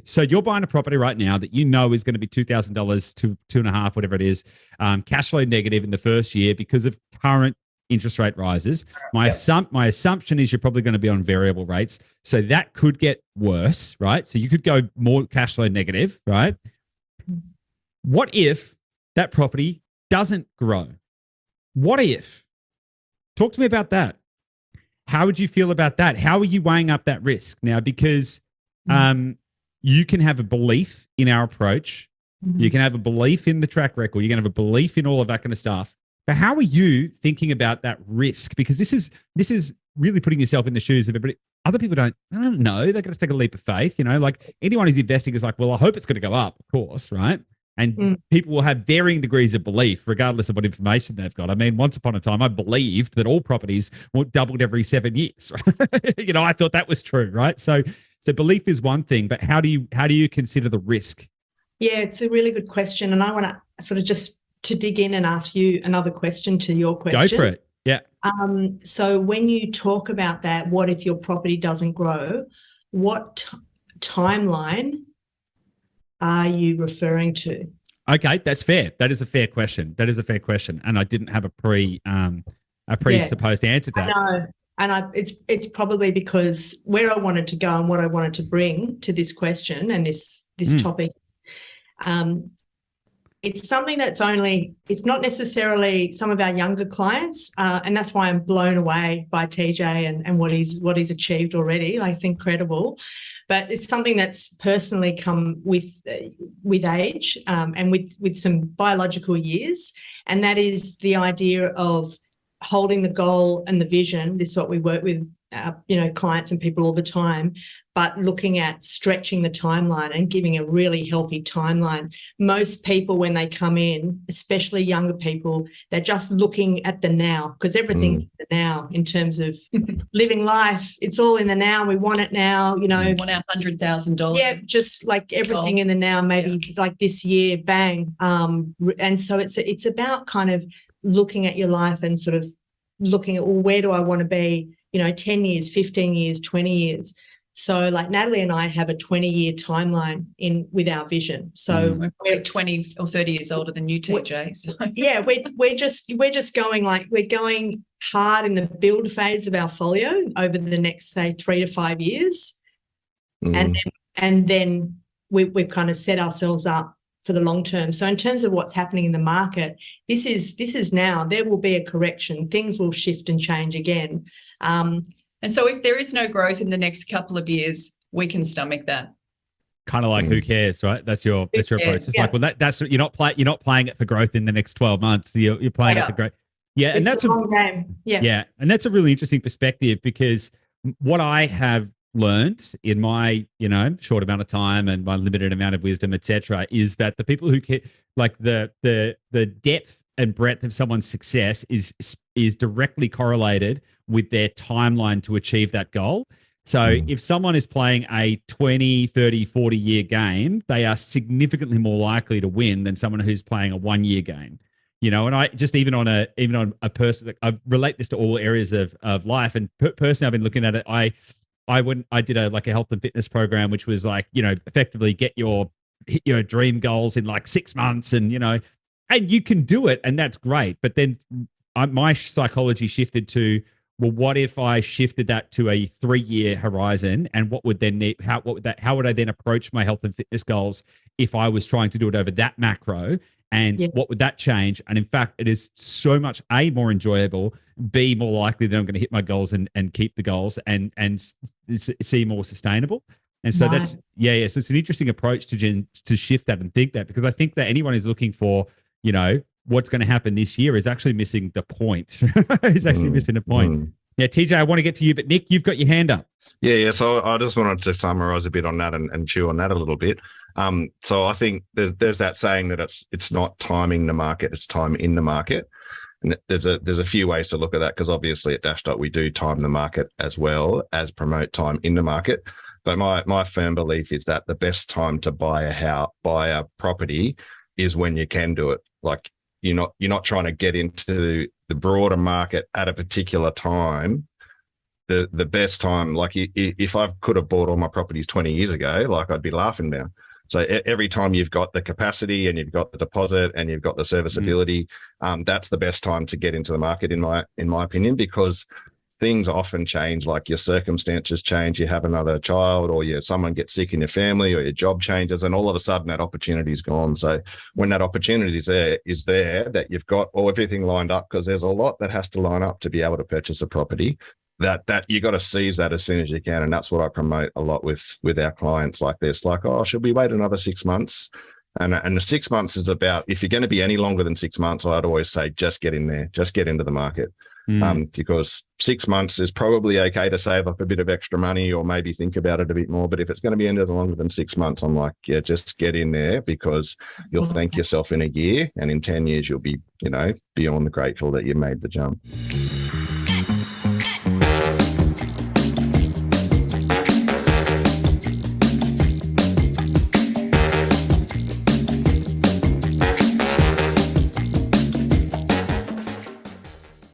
So you're buying a property right now that you know is going to be $2,000 to two and a half, whatever it is, cash flow negative in the first year because of current interest rate rises. Yep. My assumption is you're probably going to be on variable rates, so that could get worse, right? So you could go more cash flow negative, right? What if that property doesn't grow? What if? Talk to me about that. How would you feel about that? How are you weighing up that risk now? Because you can have a belief in our approach. You can have a belief in the track record. You can have a belief in all of that kind of stuff. But how are you thinking about that risk? Because this is really putting yourself in the shoes of everybody. Other people don't know. They're going to take a leap of faith. Like anyone who's investing is like, well, I hope it's going to go up, of course, right? And people will have varying degrees of belief, regardless of what information they've got. I mean, once upon a time, I believed that all properties doubled every 7 years. Right? I thought that was true, right? So belief is one thing, but how do you consider the risk? Yeah, it's a really good question, and I want to sort of just to dig in and ask you another question to your question. Go for it. Yeah. So when you talk about that, what if your property doesn't grow? What timeline are you referring to? Okay, that's fair. That is a fair question. And I didn't have a presupposed answer to that. I know. And it's probably because where I wanted to go and what I wanted to bring to this question and this topic, it's something that's it's not necessarily some of our younger clients, and that's why I'm blown away by TJ and what he's achieved already. Like, it's incredible. But it's something that's personally come with age and with some biological years, and that is the idea of holding the goal and the vision. This is what we work with clients and people all the time, but looking at stretching the timeline and giving a really healthy timeline. Most people, when they come in, especially younger people, they're just looking at the now, because everything's the now in terms of living life. It's all in the now. We want it now, We want our $100,000. Yeah, just like everything in the now, maybe like this year, bang. And so it's about kind of looking at your life and sort of looking at, well, where do I want to be, 10 years, 15 years, 20 years. So like Natalie and I have a 20-year timeline with our vision. So we're 20 or 30 years older than you, TJ. So. Yeah, we're just going we're going hard in the build phase of our folio over the next, say, 3 to 5 years. And then we've kind of set ourselves up for the long term. So in terms of what's happening in the market, this is now. There will be a correction. Things will shift and change again. And so if there is no growth in the next couple of years, we can stomach that. Kind of like, who cares, right? That's your approach. It's like, well, that's you're not playing it for growth in the next 12 months. You're playing it for growth. Yeah, and that's a long game. Yeah, and that's a really interesting perspective, because what I have learned in my short amount of time and my limited amount of wisdom, etc., is that the people who care, like the depth and breadth of someone's success is directly correlated with their timeline to achieve that goal. So if someone is playing a 20, 30, 40-year game, they are significantly more likely to win than someone who's playing a 1-year game. And I just even on a person, I relate this to all areas of life. And personally, I've been looking at it. I did a health and fitness program, which was effectively hit your dream goals in 6 months, and you can do it, and that's great. But then my psychology shifted to, well, what if I shifted that to a 3-year horizon, and what would how would I then approach my health and fitness goals if I was trying to do it over that macro? And what would that change? And in fact, it is so much A, more enjoyable, B, more likely that I'm going to hit my goals and keep the goals and see more sustainable. And so that's so it's an interesting approach to shift that and think that, because I think that anyone who's looking for what's going to happen this year is actually missing the point. He's actually missing the point. Yeah, TJ, I want to get to you, but Nick, you've got your hand up. Yeah. So I just wanted to summarize a bit on that and chew on that a little bit. So I think there's that saying that it's not timing the market, it's time in the market. And there's a few ways to look at that, because obviously at Dashdot we do time the market as well as promote time in the market. But my firm belief is that the best time to buy a property is when you can do it. Like, you're not trying to get into the broader market at a particular time the best time, like if I could have bought all my properties 20 years ago, like I'd be laughing now. So every time you've got the capacity and you've got the deposit and you've got the serviceability, that's the best time to get into the market, in my opinion, because things often change. Like your circumstances change. You have another child, or someone gets sick in your family, or your job changes, and all of a sudden that opportunity's gone. So when that opportunity is there, that you've got everything lined up, because there's a lot that has to line up to be able to purchase a property. That you got to seize that as soon as you can, and that's what I promote a lot with our clients like this. Like, oh, should we wait another 6 months? And the 6 months is about, if you're going to be any longer than 6 months, I'd always say just get in there, just get into the market, because 6 months is probably okay to save up a bit of extra money or maybe think about it a bit more. But if it's going to be any longer than 6 months, I'm like, yeah, just get in there, because you'll thank yourself in a year, and in 10 years you'll be, beyond grateful that you made the jump.